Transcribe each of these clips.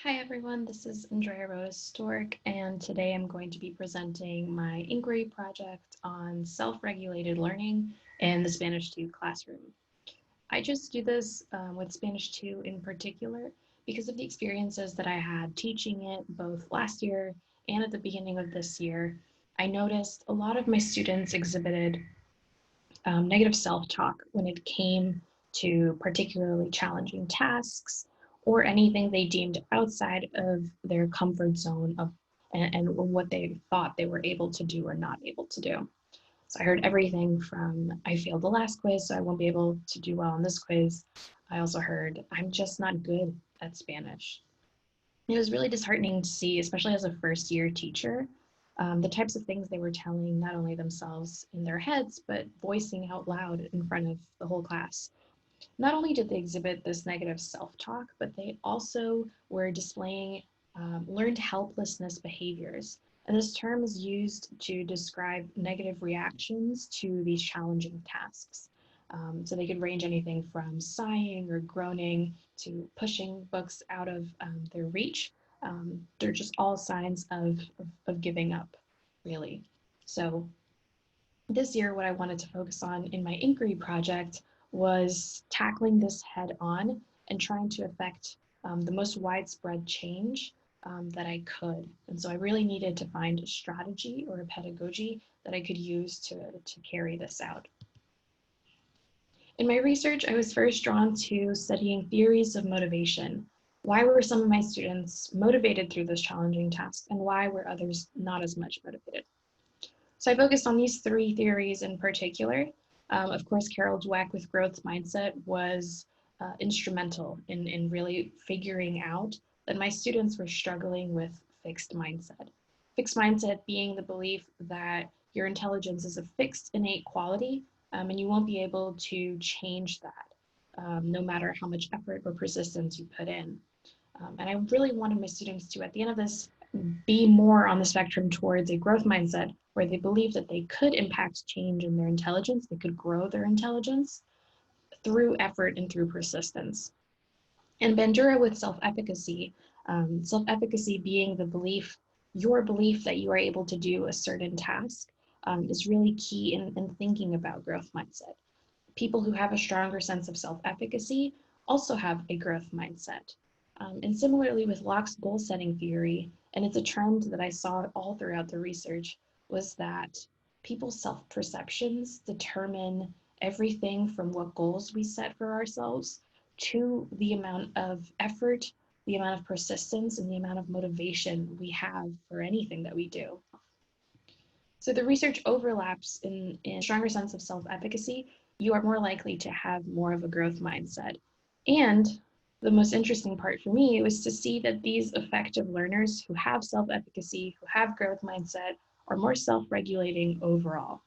Hi everyone, this is Andrea Rodas-Stork, and today I'm going to be presenting my inquiry project on self-regulated learning in the Spanish 2 classroom. I just do this with Spanish 2 in particular because of the experiences that I had teaching it both last year and at the beginning of this year. I noticed a lot of my students exhibited negative self-talk when it came to particularly challenging tasks or anything they deemed outside of their comfort zone of and what they thought they were able to do or not able to do. So I heard everything from I failed the last quiz, so I won't be able to do well on this quiz. I also heard I'm just not good at Spanish. It was really disheartening to see, especially as a first year teacher, the types of things they were telling not only themselves in their heads, but voicing out loud in front of the whole class. Not only did they exhibit this negative self talk, but they also were displaying learned helplessness behaviors. And this term is used to describe negative reactions to these challenging tasks. So they could range anything from sighing or groaning to pushing books out of their reach. They're just all signs of giving up, really. So this year, what I wanted to focus on in my inquiry project was tackling this head on and trying to affect the most widespread change that I could. And so I really needed to find a strategy or a pedagogy that I could use to carry this out. In my research, I was first drawn to studying theories of motivation. Why were some of my students motivated through this challenging task, and why were others not as much motivated? So I focused on these three theories in particular. Of course, Carol Dweck with growth mindset was instrumental in really figuring out that my students were struggling with fixed mindset. Fixed mindset being the belief that your intelligence is a fixed innate quality and you won't be able to change that no matter how much effort or persistence you put in. And I really wanted my students to, at the end of this, be more on the spectrum towards a growth mindset where they believe that they could impact change in their intelligence, they could grow their intelligence through effort and through persistence. And Bandura with self-efficacy, self-efficacy being the belief, your belief that you are able to do a certain task is really key in thinking about growth mindset. People who have a stronger sense of self-efficacy also have a growth mindset. And similarly with Locke's goal setting theory, and it's a trend that I saw all throughout the research, was that people's self-perceptions determine everything from what goals we set for ourselves to the amount of effort, the amount of persistence, and the amount of motivation we have for anything that we do. So the research overlaps in a stronger sense of self-efficacy. You are more likely to have more of a growth mindset. And the most interesting part for me was to see that these effective learners who have self-efficacy, who have growth mindset, are more self-regulating overall.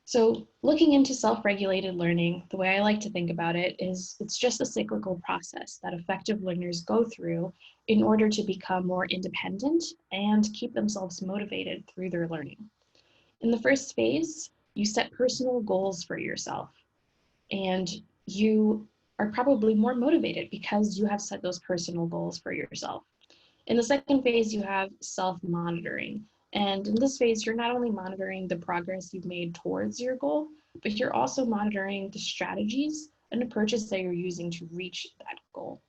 So looking into self-regulated learning, the way I like to think about it is it's just a cyclical process that effective learners go through in order to become more independent and keep themselves motivated through their learning. In the first phase, you set personal goals for yourself, and you are probably more motivated because you have set those personal goals for yourself. In the second phase, you have self-monitoring. And in this phase, you're not only monitoring the progress you've made towards your goal, but you're also monitoring the strategies and approaches that you're using to reach that goal.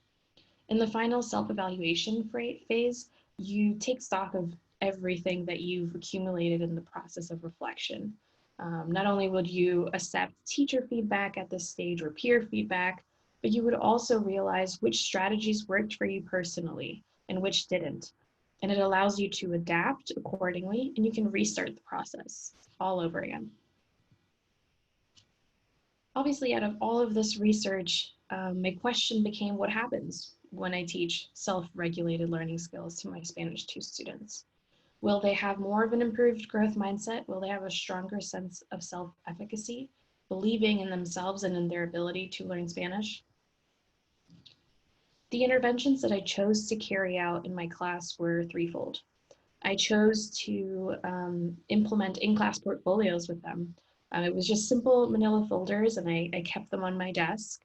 In the final self-evaluation phase, you take stock of everything that you've accumulated in the process of reflection. Not only would you accept teacher feedback at this stage or peer feedback, but you would also realize which strategies worked for you personally and which didn't. And it allows you to adapt accordingly, and you can restart the process all over again. Obviously, out of all of this research, my question became what happens when I teach self-regulated learning skills to my Spanish 2 students? Will they have more of an improved growth mindset? Will they have a stronger sense of self-efficacy, believing in themselves and in their ability to learn Spanish? The interventions that I chose to carry out in my class were threefold. I chose to implement in-class portfolios with them. It was just simple manila folders, and I kept them on my desk.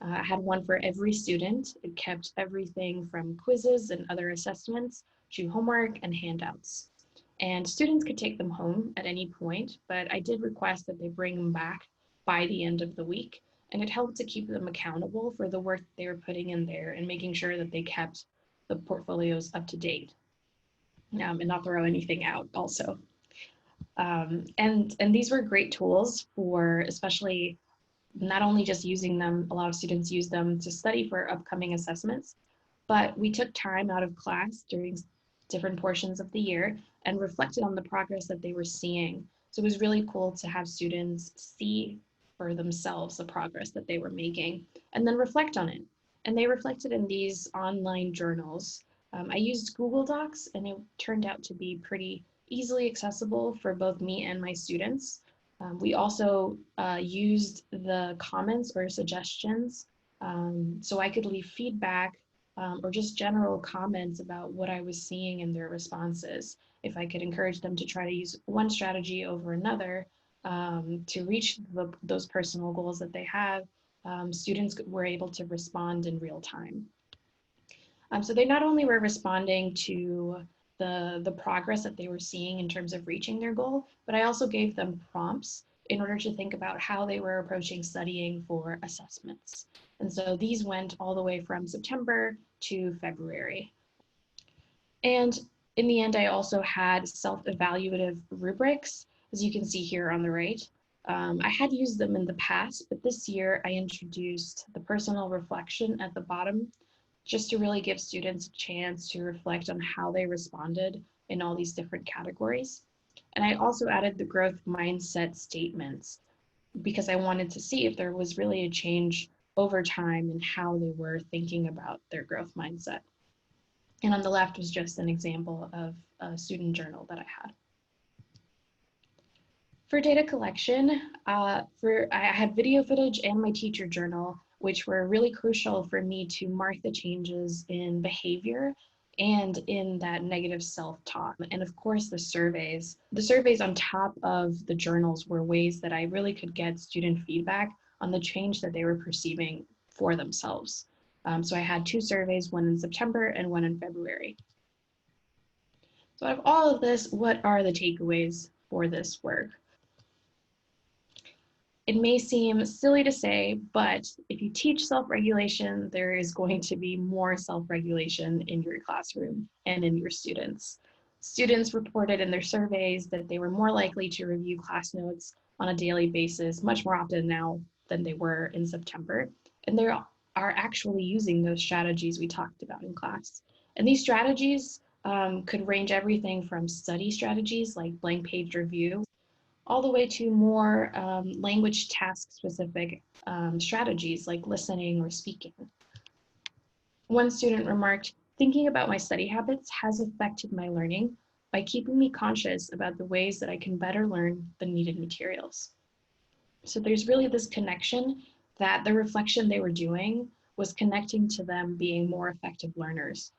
I had one for every student. It kept everything from quizzes and other assessments to homework and handouts. And students could take them home at any point, but I did request that they bring them back by the end of the week. And it helped to keep them accountable for the work they were putting in there and making sure that they kept the portfolios up to date, and not throw anything out also. And these were great tools for especially not only just using them, a lot of students use them to study for upcoming assessments, but we took time out of class during different portions of the year and reflected on the progress that they were seeing. So it was really cool to have students see for themselves the progress that they were making and then reflect on it. And they reflected in these online journals. I used Google Docs, and it turned out to be pretty easily accessible for both me and my students. We also used the comments or suggestions, so I could leave feedback, or just general comments about what I was seeing in their responses. If I could encourage them to try to use one strategy over another to reach those personal goals that they have, students were able to respond in real time. So they not only were responding to the progress that they were seeing in terms of reaching their goal, but I also gave them prompts in order to think about how they were approaching studying for assessments. And so these went all the way from September to February. And in the end, I also had self-evaluative rubrics, as you can see here on the right. I had used them in the past, but this year I introduced the personal reflection at the bottom, just to really give students a chance to reflect on how they responded in all these different categories. And I also added the growth mindset statements because I wanted to see if there was really a change over time in how they were thinking about their growth mindset. And on the left was just an example of a student journal that I had. For data collection, I had video footage and my teacher journal, which were really crucial for me to mark the changes in behavior and in that negative self-talk. And of course, the surveys. The surveys on top of the journals were ways that I really could get student feedback on the change that they were perceiving for themselves. So I had 2 surveys, one in September and one in February. So out of all of this, what are the takeaways for this work? It may seem silly to say, but if you teach self-regulation, there is going to be more self-regulation in your classroom and in your students. Students reported in their surveys that they were more likely to review class notes on a daily basis, much more often now than they were in September. And they are actually using those strategies we talked about in class. And these strategies could range everything from study strategies like blank page review all the way to more language task specific strategies like listening or speaking. One student remarked, "Thinking about my study habits has affected my learning by keeping me conscious about the ways that I can better learn the needed materials." So there's really this connection that the reflection they were doing was connecting to them being more effective learners.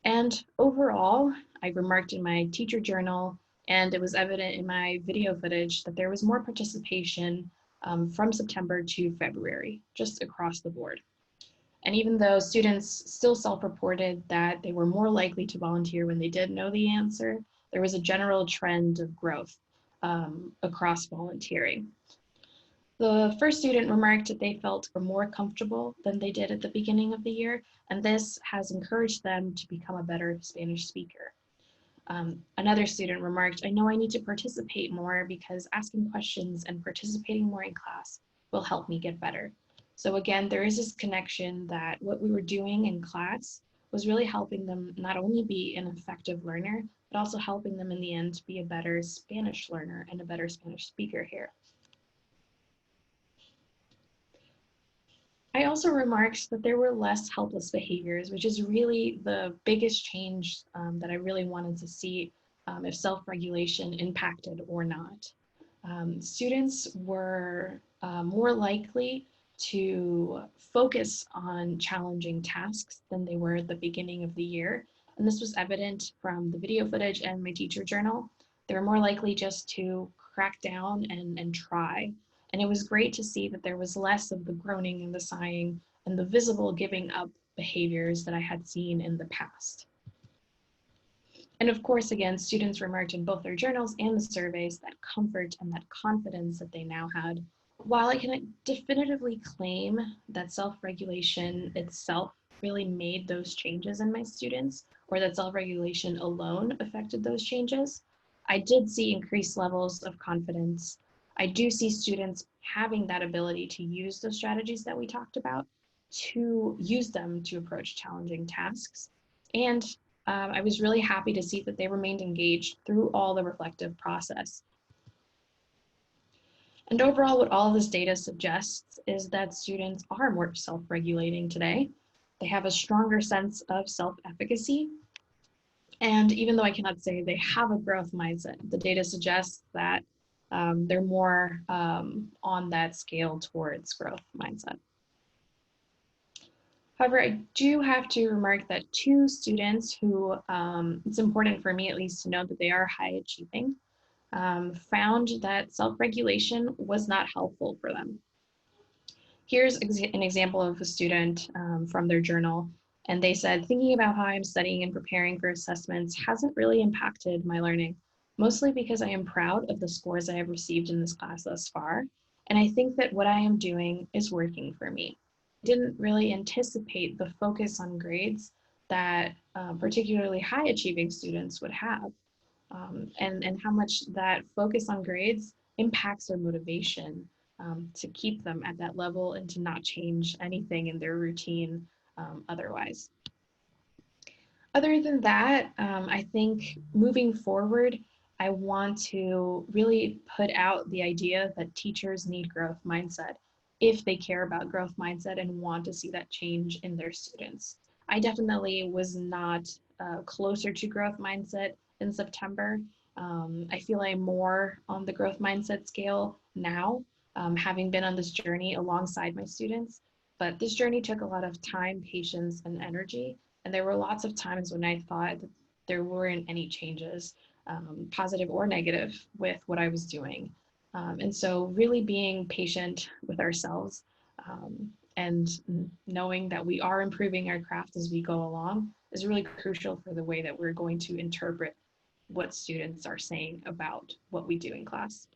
And overall, I remarked in my teacher journal, and it was evident in my video footage, that there was more participation from September to February, just across the board. And even though students still self-reported that they were more likely to volunteer when they did know the answer, there was a general trend of growth across volunteering. The first student remarked that they felt more comfortable than they did at the beginning of the year, and this has encouraged them to become a better Spanish speaker. Another student remarked, "I know I need to participate more because asking questions and participating more in class will help me get better." So again, there is this connection that what we were doing in class was really helping them not only be an effective learner, but also helping them in the end to be a better Spanish learner and a better Spanish speaker here. I also remarked that there were less helpless behaviors, which is really the biggest change that I really wanted to see if self-regulation impacted or not. Students were more likely to focus on challenging tasks than they were at the beginning of the year. And this was evident from the video footage and my teacher journal. They were more likely just to crack down and try. And it was great to see that there was less of the groaning and the sighing and the visible giving up behaviors that I had seen in the past. And of course, again, students remarked in both their journals and the surveys that comfort and that confidence that they now had. While I can definitively claim that self-regulation itself really made those changes in my students, or that self-regulation alone affected those changes, I did see increased levels of confidence. I do see students having that ability to use those strategies that we talked about, to use them to approach challenging tasks. And I was really happy to see that they remained engaged through all the reflective process. And overall, what all of this data suggests is that students are more self-regulating today. They have a stronger sense of self-efficacy. And even though I cannot say they have a growth mindset, the data suggests that they're more on that scale towards growth mindset. However, I do have to remark that two students who, it's important for me at least to know that they are high achieving, found that self-regulation was not helpful for them. Here's an example of a student from their journal, and they said, thinking about how I'm studying and preparing for assessments hasn't really impacted my learning, mostly because I am proud of the scores I have received in this class thus far, and I think that what I am doing is working for me. Didn't really anticipate the focus on grades that particularly high achieving students would have, and how much that focus on grades impacts their motivation to keep them at that level and to not change anything in their routine otherwise. Other than that, I think moving forward, I want to really put out the idea that teachers need growth mindset if they care about growth mindset and want to see that change in their students. I definitely was not closer to growth mindset in September. I feel I'm more on the growth mindset scale now, having been on this journey alongside my students. But this journey took a lot of time, patience, and energy. And there were lots of times when I thought that there weren't any changes, positive or negative, with what I was doing. And so really being patient with ourselves and knowing that we are improving our craft as we go along is really crucial for the way that we're going to interpret what students are saying about what we do in class.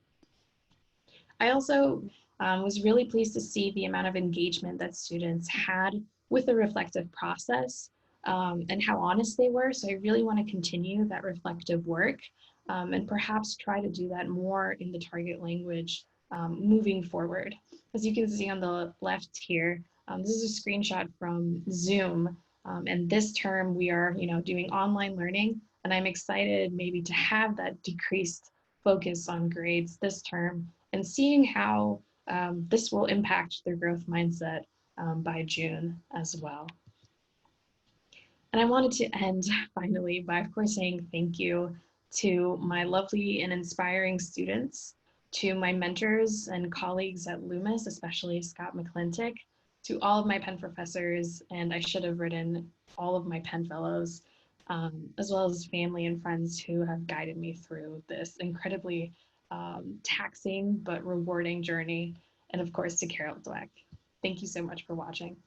I also was really pleased to see the amount of engagement that students had with the reflective process and how honest they were. So I really want to continue that reflective work and perhaps try to do that more in the target language moving forward. As you can see on the left here, this is a screenshot from Zoom. And this term we are, doing online learning, and I'm excited maybe to have that decreased focus on grades this term and seeing how this will impact their growth mindset by June as well. And I wanted to end finally by, of course, saying thank you to my lovely and inspiring students, to my mentors and colleagues at Loomis, especially Scott McClintock, to all of my Penn professors, and I should have written all of my Penn fellows, as well as family and friends who have guided me through this incredibly taxing but rewarding journey, and of course to Carol Dweck. Thank you so much for watching.